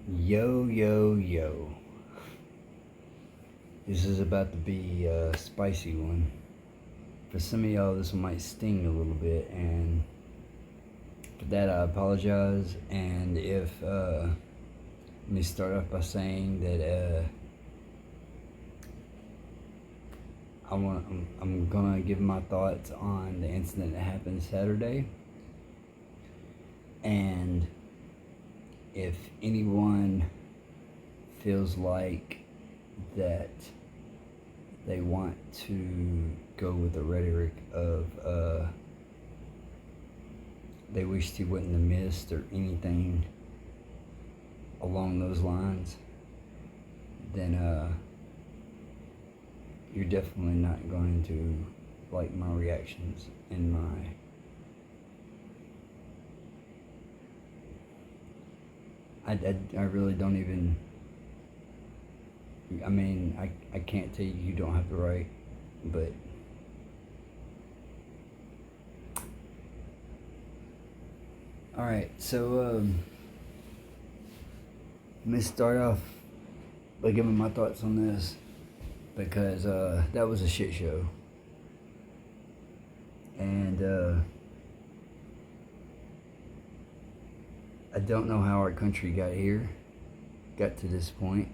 Yo, yo, yo. This is about to be a spicy one. For some of y'all, this might sting a little bit, and for that, I apologize. And let me start off by saying that I'm gonna give my thoughts on the incident that happened Saturday, and if anyone feels like that they want to go with the rhetoric of they wished he wouldn't have missed or anything along those lines, then you're definitely not going to like my reactions and I really don't even, I mean, I can't tell you don't have the right, but alright, so let me start off by giving my thoughts on this, because that was a shit show. And I don't know how our country got to this point.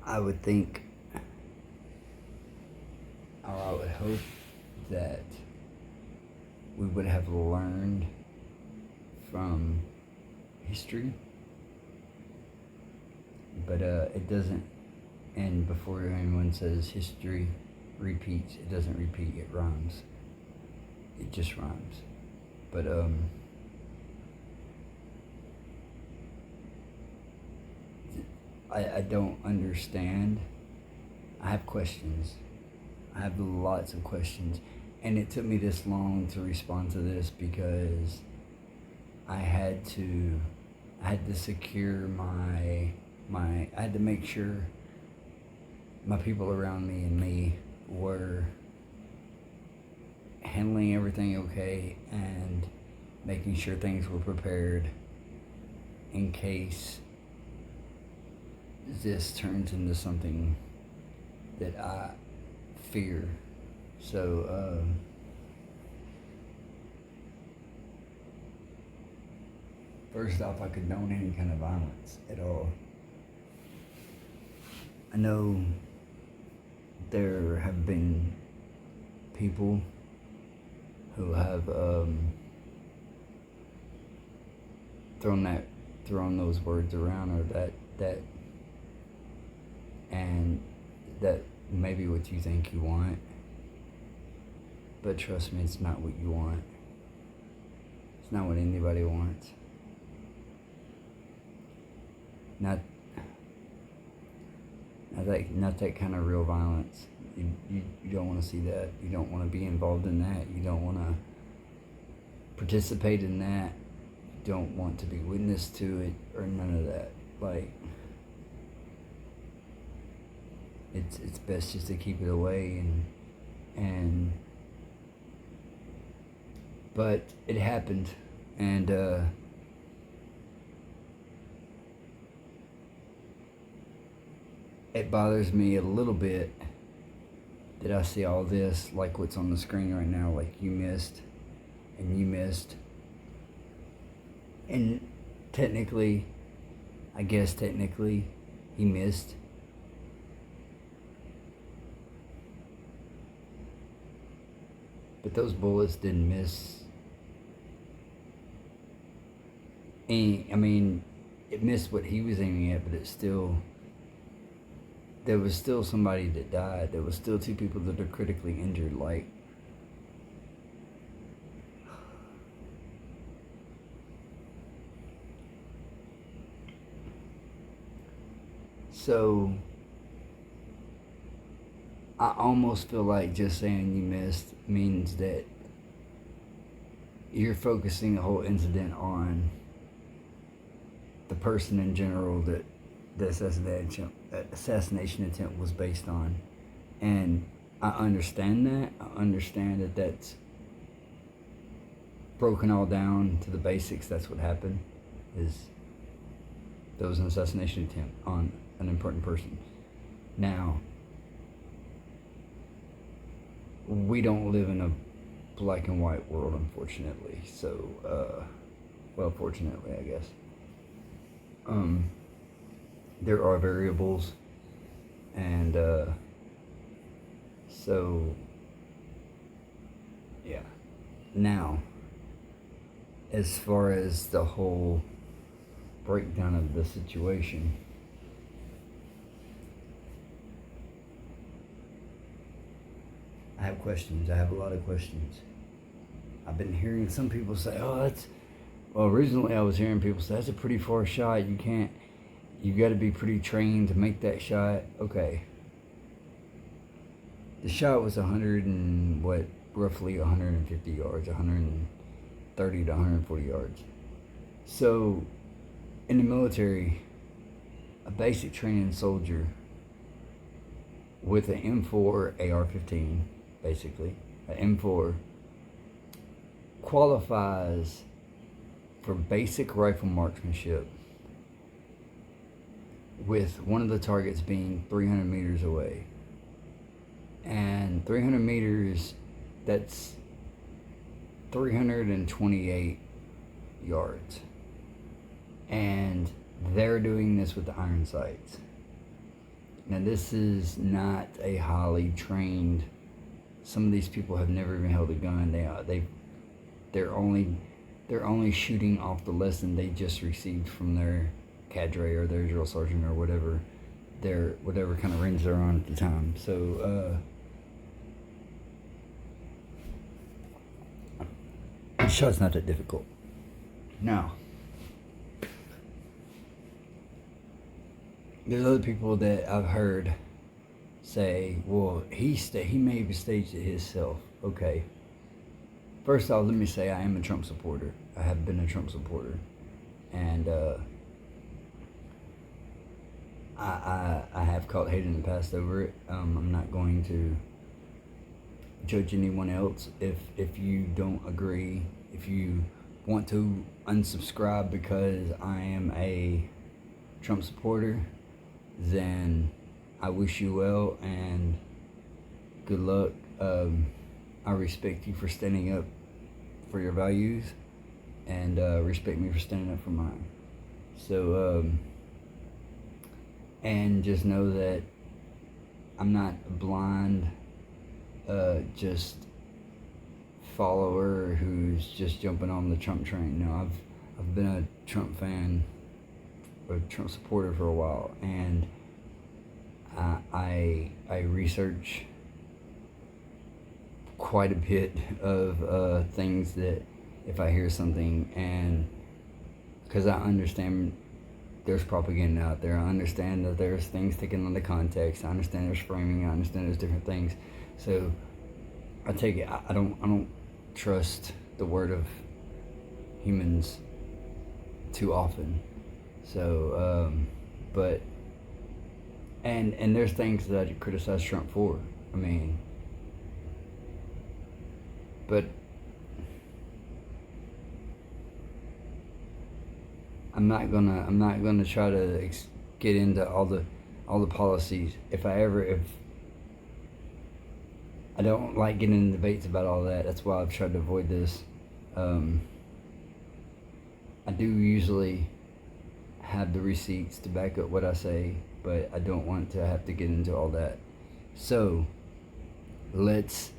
I would think, or I would hope that we would have learned from history, but it doesn't. And before anyone says history repeats, it doesn't repeat, it rhymes. It just rhymes. But I don't understand. I have questions. I have lots of questions. And it took me this long to respond to this because I had to secure I had to make sure my people around me and me were handling everything okay and making sure things were prepared in case this turns into something that I fear. So first off, I condone any kind of violence at all. I know there have been people who have thrown those words around, or that and that may be what you think you want, but trust me, it's not what you want. It's not what anybody wants. Not that kind of real violence. You don't want to see that. You don't want to be involved in that. You don't want to participate in that. You don't want to be witness to it or none of that. Like, it's best just to keep it away and but it happened, and it bothers me a little bit that I see all this, like what's on the screen right now, like you missed, and you missed. And technically, he missed. But those bullets didn't miss any, I mean, it missed what he was aiming at, but there was still somebody that died. There was still 2 people that are critically injured. Like, so I almost feel like just saying you missed means that you're focusing the whole incident on the person in general that the assassination attempt was based on. And I understand that. I understand that broken all down to the basics, that's what happened. Is there was an assassination attempt on an important person. Now, we don't live in a black and white world, unfortunately. So, well, fortunately, I guess. There are variables, and so, yeah. Now, as far as the whole breakdown of the situation, I have questions. I have a lot of questions. I've been hearing some people say, well, originally I was hearing people say, that's a pretty far shot. You got to be pretty trained to make that shot. Okay. The shot was roughly 150 yards, 130 to 140 yards. So, in the military, a basic training soldier with an M4 AR-15, basically, an M4, qualifies for basic rifle marksmanship with one of the targets being 300 meters away. And 300 meters, that's 328 yards. And they're doing this with the iron sights. Now, this is not a highly trained. Some of these people have never even held a gun. They're only shooting off the lesson they just received from their cadre or their drill sergeant or whatever kind of range they're on at the time. So, the shot's not that difficult. Now, there's other people that I've heard say, well, he maybe staged it himself. Okay. First off, let me say I am a Trump supporter. I have been a Trump supporter. And I have caught hate in the past over it. I'm not going to judge anyone else. If you don't agree, if you want to unsubscribe because I am a Trump supporter, then I wish you well and good luck. I respect you for standing up for your values, and respect me for standing up for mine. So, and just know that I'm not a blind, just follower who's just jumping on the Trump train. No, I've been a Trump fan, a Trump supporter for a while, and I research quite a bit of things that if I hear something, and because I understand there's propaganda out there, I understand that there's things taken on the context, I understand there's framing, I understand there's different things, so I take it. I don't trust the word of humans too often. So, but and there's things that I criticize Trump for. I mean, but I'm not gonna try to get into all the policies. If I don't like getting in debates about all that. That's why I've tried to avoid this. I do usually have the receipts to back up what I say, but I don't want to have to get into all that. So let's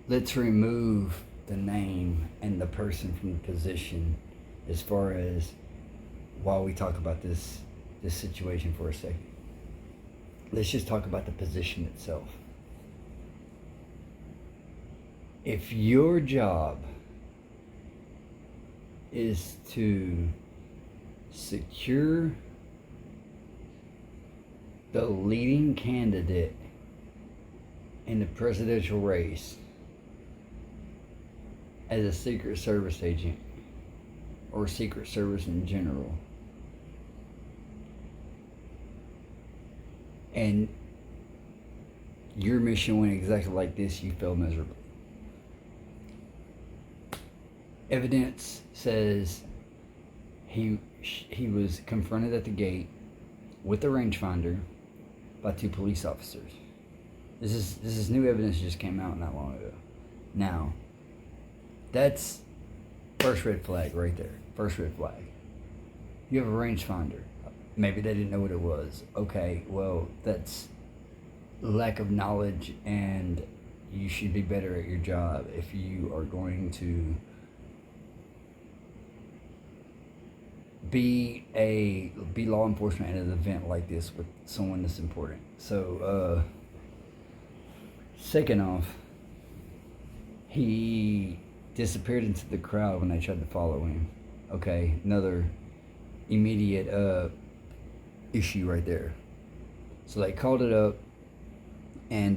remove the name and the person from the position as far as while we talk about this situation for a second. Let's just talk about the position itself. If your job is to secure the leading candidate in the presidential race as a Secret Service agent or Secret Service in general, and your mission went exactly like this, you failed miserably. Evidence says he was confronted at the gate with a rangefinder by 2 police officers. This is new evidence that just came out not long ago. Now, that's first red flag right there. First red flag. You have a rangefinder. Maybe they didn't know what it was. Okay, well, that's lack of knowledge, and you should be better at your job if you are going to be law enforcement at an event like this with someone that's important. So, second off, he disappeared into the crowd when they tried to follow him. Okay, another immediate issue right there. So they called it up, and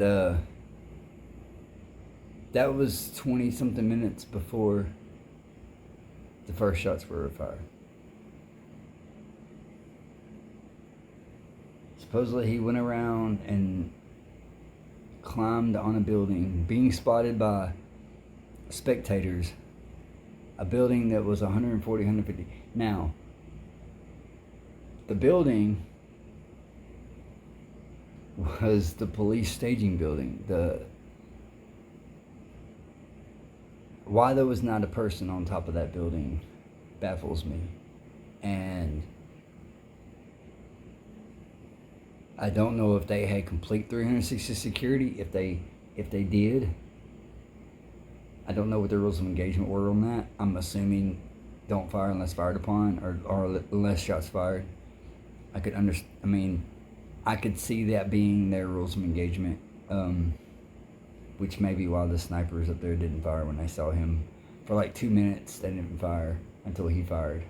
that was 20 something minutes before the first shots were fired. Supposedly he went around and climbed on a building, being spotted by spectators, a building that was 140, 150. Now, the building was the police staging building. Why there was not a person on top of that building baffles me. And I don't know if they had complete 360 security. If they did, I don't know what the rules of engagement were on that. I'm assuming don't fire unless fired upon, or less shots fired. I could see that being their rules of engagement, which may be why the snipers up there didn't fire when they saw him. For like 2 minutes, they didn't fire until he fired.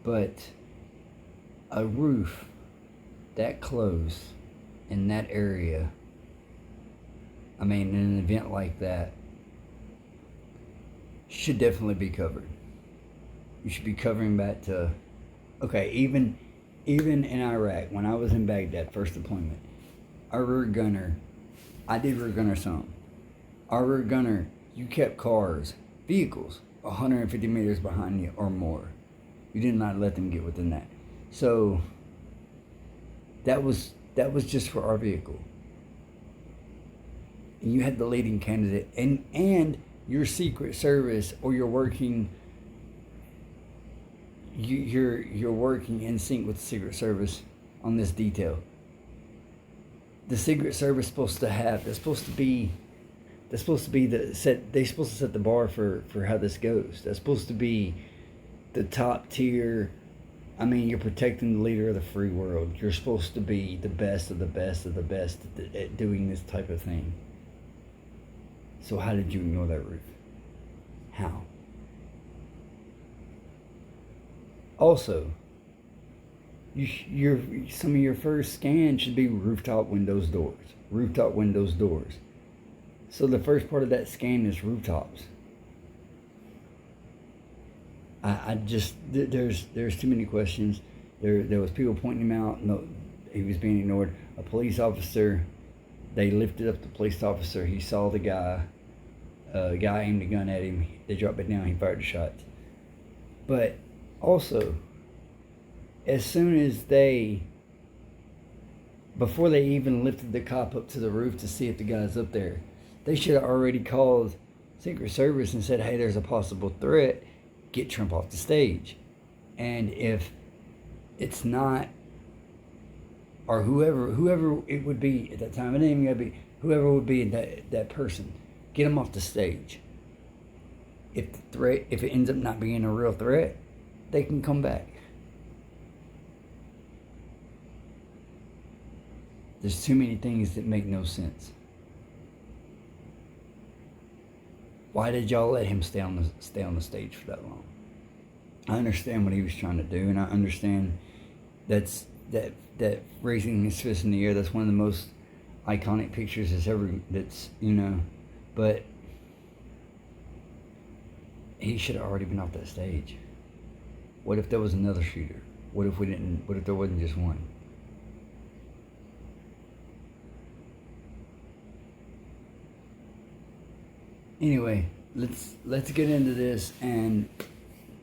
But a roof that close in that area, in an event like that, should definitely be covered. You should be covering that to, okay, even in Iraq, when I was in Baghdad, first deployment, our rear gunner, I did rear gunner some. Our rear gunner, you kept vehicles, 150 meters behind you or more. You did not let them get within that. So that was just for our vehicle. And you had the leading candidate, and your Secret Service, or you're working in sync with the Secret Service on this detail. The Secret Service they're supposed to set the bar for how this goes. That's supposed to be the top tier. You're protecting the leader of the free world. You're supposed to be the best of the best of the best at doing this type of thing. So how did you ignore that roof? How? Also, some of your first scan should be rooftop windows, doors. Rooftop windows, doors. So the first part of that scan is rooftops. There's too many questions. There was people pointing him out. No, he was being ignored. A police officer, they lifted up the police officer. He saw the guy. The guy aimed a gun at him. They dropped it down. He fired a shot. But also, as soon as before they even lifted the cop up to the roof to see if the guy's up there, they should have already called Secret Service and said, hey, there's a possible threat. Get Trump off the stage. And if it's not, or whoever it would be at that time, it ain't even gotta be whoever would be that person, get him off the stage. If it ends up not being a real threat, they can come back. There's too many things that make no sense. Why did y'all let him stay on the stage for that long? I understand what he was trying to do, and I understand that raising his fist in the air, that's one of the most iconic pictures but he should have already been off that stage. What if there was another shooter? What if there wasn't just one? Anyway, let's get into this, and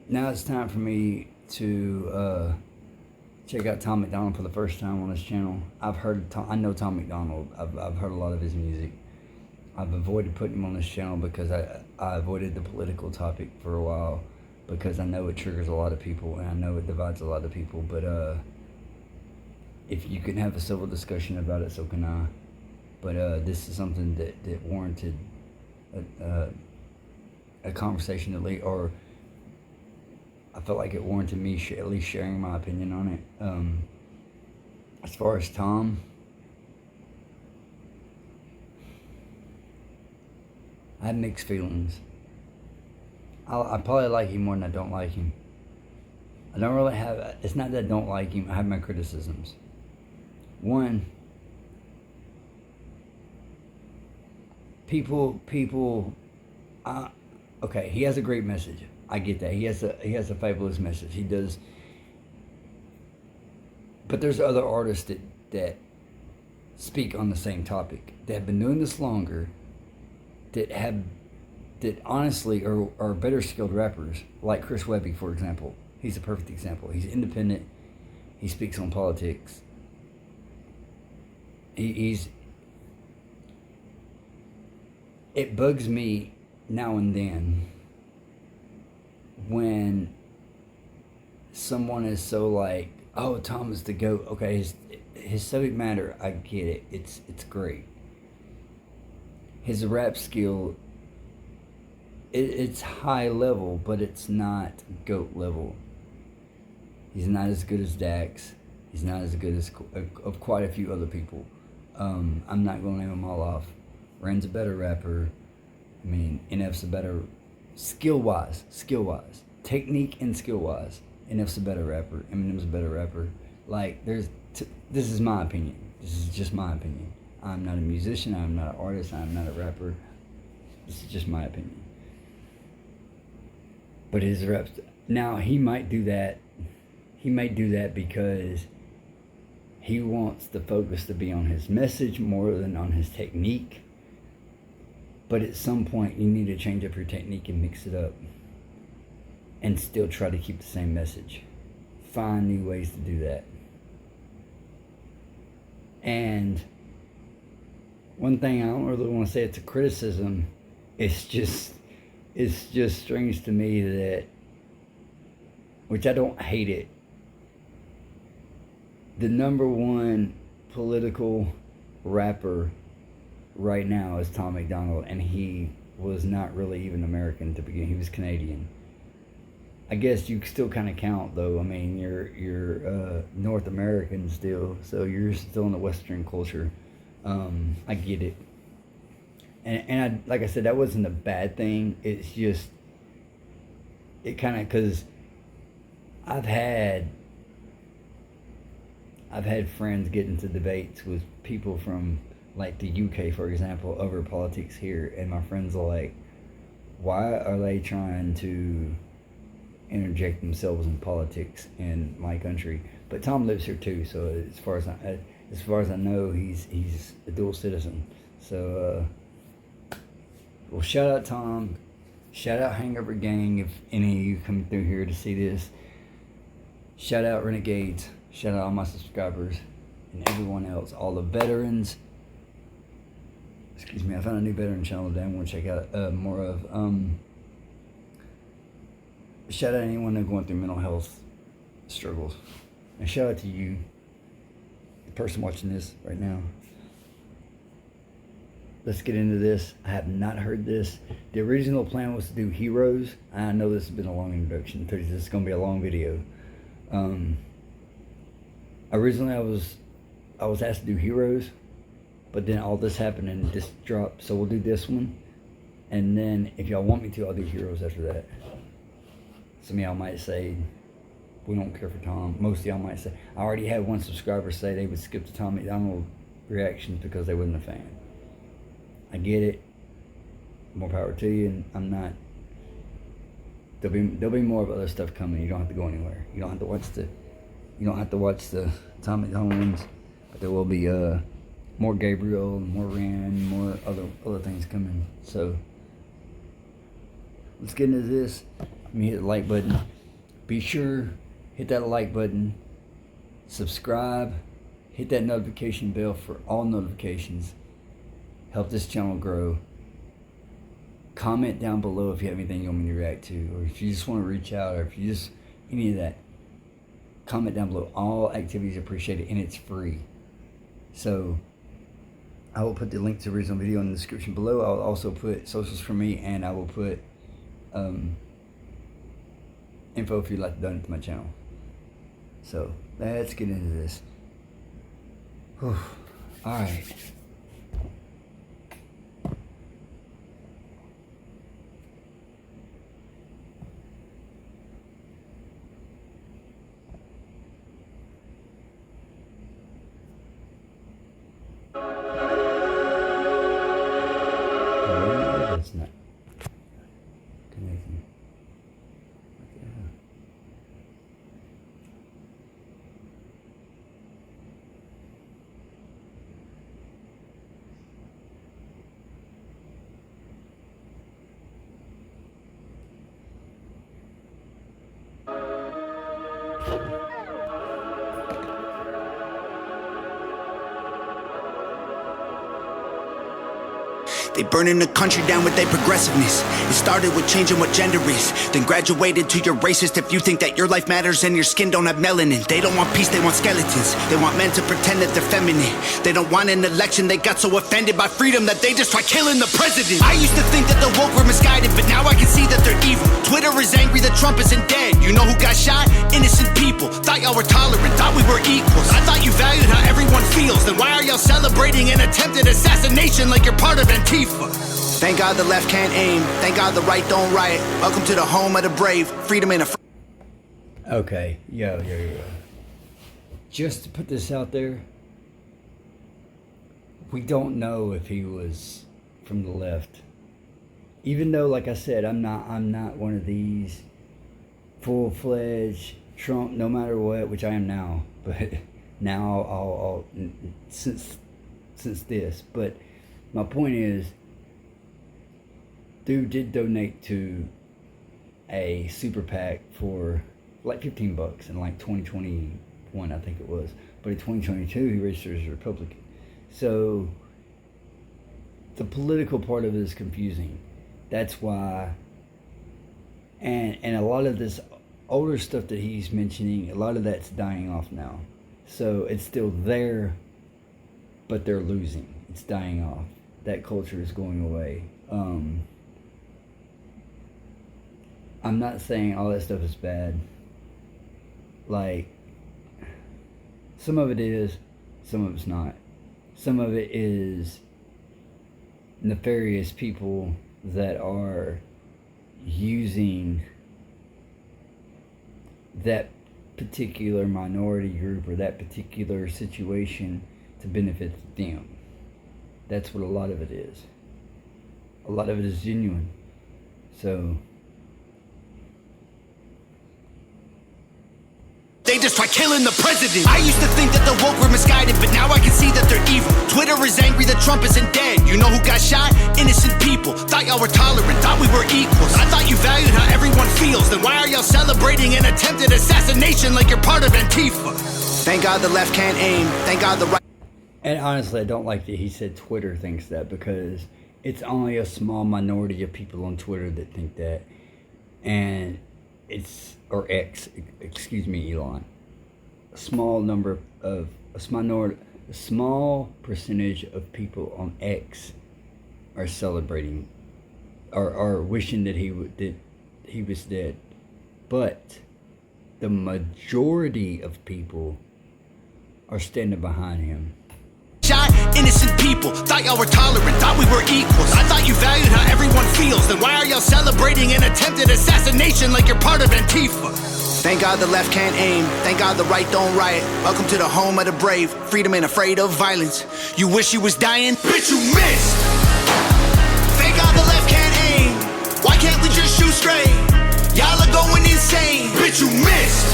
now it's time for me to check out Tom MacDonald for the first time on his channel. I know Tom MacDonald. I've heard a lot of his music. I've avoided putting him on this channel because I avoided the political topic for a while because I know it triggers a lot of people and I know it divides a lot of people. But if you can have a civil discussion about it, so can I. But this is something that warranted a conversation or I felt like it warranted me at least sharing my opinion on it. As far as Tom, I have mixed feelings. I probably like him more than I don't like him. I don't really have, it's not that I don't like him, I have my criticisms. One, people, okay, he has a great message. I get that. He has a fabulous message. He does. But there's other artists that speak on the same topic, that have been doing this longer, that honestly are better skilled rappers, like Chris Webby, for example. He's a perfect example. He's independent. He speaks on politics. It bugs me now and then when someone is so like, oh, Tom is the GOAT. Okay, his subject matter, I get it. It's great. His rap skill, it's high level, but it's not GOAT level. He's not as good as Dax. He's not as good as of quite a few other people. I'm not going to name them all off. Ren's a better rapper. I mean, NF's a better, skill-wise, technique and skill-wise. NF's a better rapper. Eminem's a better rapper. Like, this is my opinion. This is just my opinion. I'm not a musician. I'm not an artist. I'm not a rapper. This is just my opinion. But his raps, now he might do that. He might do that because he wants the focus to be on his message more than on his technique. But at some point, you need to change up your technique and mix it up. And still try to keep the same message. Find new ways to do that. And one thing I don't really want to say it's a criticism. It's just strange to me that, which I don't hate it, the number one political rapper right now is Tom MacDonald, and he was not really even American to begin. He was Canadian. I guess you still kind of count, though. I mean, you're North American still, so you're still in the Western culture. I get it, and like I said, that wasn't a bad thing. It's just it kind of, because I've had friends get into debates with people from like the UK, for example, over politics here, and my friends are like, why are they trying to interject themselves in politics in my country? But Tom lives here too, so as far as I know, he's a dual citizen. So well, shout out Tom, shout out Hangover Gang if any of you come through here to see this. Shout out Renegades, shout out all my subscribers and everyone else, all the veterans. Excuse me, I found a new veteran channel today I want to check out more of. Shout out to anyone that's going through mental health struggles. And shout out to you, the person watching this right now. Let's get into this. I have not heard this. The original plan was to do Heroes. I know this has been a long introduction because this is going to be a long video. Originally I was asked to do Heroes, but then all this happened and this dropped. So we'll do this one. And then if y'all want me to, I'll do Heroes after that. Some of y'all might say, we don't care for Tom. Most of y'all might say, I already had one subscriber say they would skip the Tom MacDonald reactions because they wasn't a fan. I get it. More power to you, and I'm not. There'll be more of other stuff coming. You don't have to go anywhere. You don't have to watch the Tom MacDonald ones, but there will be more Gabriel, more Rand, more other things coming. So let's get into this. Let me hit the like button. Be sure, hit that like button. Subscribe. Hit that notification bell for all notifications. Help this channel grow. Comment down below if you have anything you want me to react to, or if you just want to reach out, or if you just, any of that. Comment down below. All activities are appreciated, and it's free. So I will put the link to the original video in the description below. I'll also put socials for me, and I will put info if you'd like to donate to my channel. So let's get into this. Whew. All right. It's not connecting. They burning the country down with their progressiveness. It started with changing what gender is, then graduated to you're racist if you think that your life matters and your skin don't have melanin. They don't want peace, they want skeletons. They want men to pretend that they're feminine. They don't want an election, they got so offended by freedom that they just try killing the president. I used to think that the woke were misguided, but now I can see that they're evil. Twitter is angry that Trump isn't dead. You know who got shot? Innocent people. Thought y'all were tolerant, thought we were equals. I thought you valued how everyone feels. Then why are y'all celebrating an attempted assassination like you're part of Antifa? Thank God the left can't aim. Thank God the right don't riot. Welcome to the home of the brave. Freedom in a... Okay, yo. Just to put this out there, we don't know if he was from the left. Even though, like I said, I'm not one of these full-fledged Trump, no matter what, which I am now. But now I'll since this. But my point is, dude did donate to a super PAC for like $15 in like 2021, I think it was. But in 2022, he registered as a Republican. So the political part of it is confusing. That's why, and a lot of this older stuff that he's mentioning, a lot of that's dying off now. So it's still there, but they're losing. It's dying off. That culture is going away. I'm not saying all that stuff is bad. Like, some of it is, some of it's not. Some of it is nefarious people that are using that particular minority group or that particular situation to benefit them. That's what a lot of it is. A lot of it is genuine. So they just try killing the president. I used to think that the woke were misguided, but now I can see that they're evil. Twitter is angry that Trump isn't dead. You know who got shot? Innocent people. Thought y'all were tolerant, thought we were equals. I thought you valued how everyone feels. Then why are y'all celebrating an attempted assassination like you're part of Antifa? Thank God the left can't aim. Thank God the right... And honestly, I don't like that he said Twitter thinks that, because it's only a small minority of people on Twitter that think that. And it's, or X, excuse me, Elon. A small percentage of people on X are celebrating, are wishing that he was dead. But the majority of people are standing behind him. Shot innocent people. Thought y'all were tolerant, thought we were equals. I thought you valued how everyone feels. Then why are y'all celebrating an attempted assassination like you're part of Antifa? Thank God the left can't aim. Thank God the right don't riot. Welcome to the home of the brave. Freedom ain't afraid of violence. You wish you was dying? Bitch, you missed. Thank God the left can't aim. Why can't we just shoot straight? Y'all are going insane. Bitch, you missed.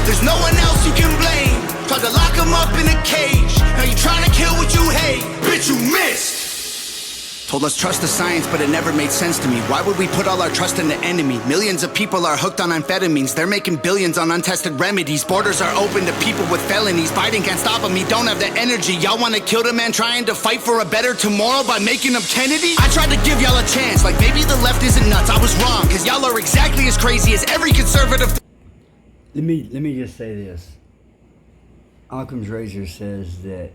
There's no one else you can blame. Tried to lock him up in a cage. Now you trying to kill what you hate. Bitch, you missed. Told us trust the science, but it never made sense to me. Why would we put all our trust in the enemy? Millions of people are hooked on amphetamines. They're making billions on untested remedies. Borders are open to people with felonies. Biden can't stop them, he don't have the energy. Y'all wanna kill the man trying to fight for a better tomorrow by making him Kennedy? I tried to give y'all a chance, like maybe the left isn't nuts. I was wrong, cause y'all are exactly as crazy as every conservative. Let me just say this. Occam's razor says that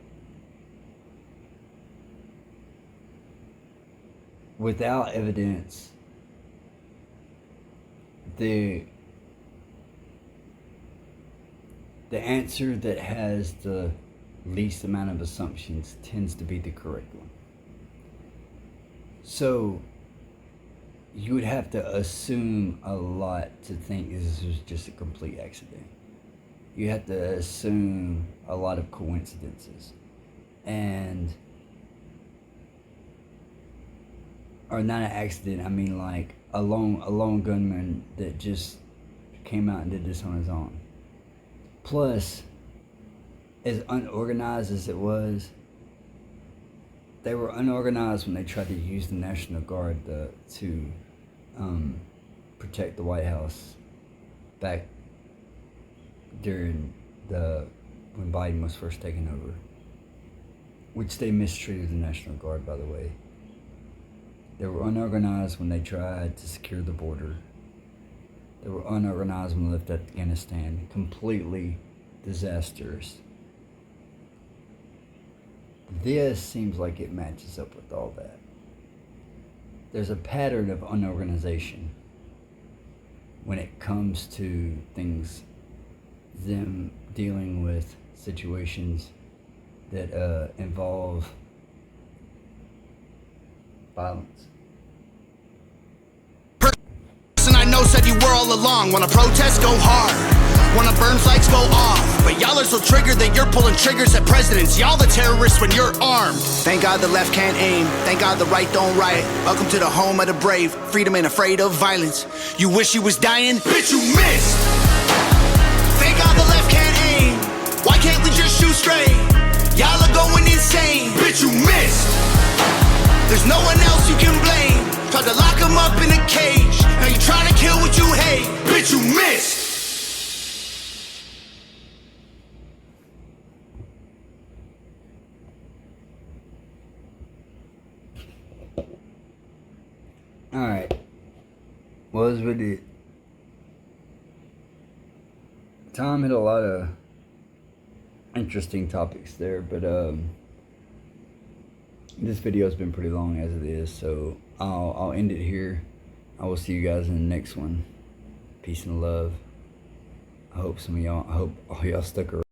without evidence, the answer that has the least amount of assumptions tends to be the correct one. So you would have to assume a lot to think this was just a complete accident. You have to assume a lot of coincidences. Or not an accident, I mean like a lone gunman that just came out and did this on his own. Plus, as unorganized as it was, they were unorganized when they tried to use the National Guard to protect the White House back during when Biden was first taken over, which they mistreated the National Guard, by the way. They were unorganized when they tried to secure the border. They were unorganized when they left Afghanistan. Completely disastrous. This seems like it matches up with all that. There's a pattern of unorganization when it comes to things, them dealing with situations that involve violence. Person I know said you were all along. Wanna protest, go hard. Wanna burn flags, go off. But y'all are so triggered that you're pulling triggers at presidents. Y'all the terrorists when you're armed. Thank God the left can't aim. Thank God the right don't riot. Welcome to the home of the brave. Freedom ain't afraid of violence. You wish you was dying? Bitch, you missed. Thank God the left can't aim. Why can't we just shoot straight? Y'all are going insane. Bitch, you missed. There's no one else you can blame. Tried to lock him up in a cage. Now you trying to kill what you hate. Bitch, you missed. Alright. Well, that's really... Tom hit a lot of interesting topics there, but this video has been pretty long as it is, so I'll end it here. I will see you guys in the next one. Peace and love. I hope all y'all stuck around.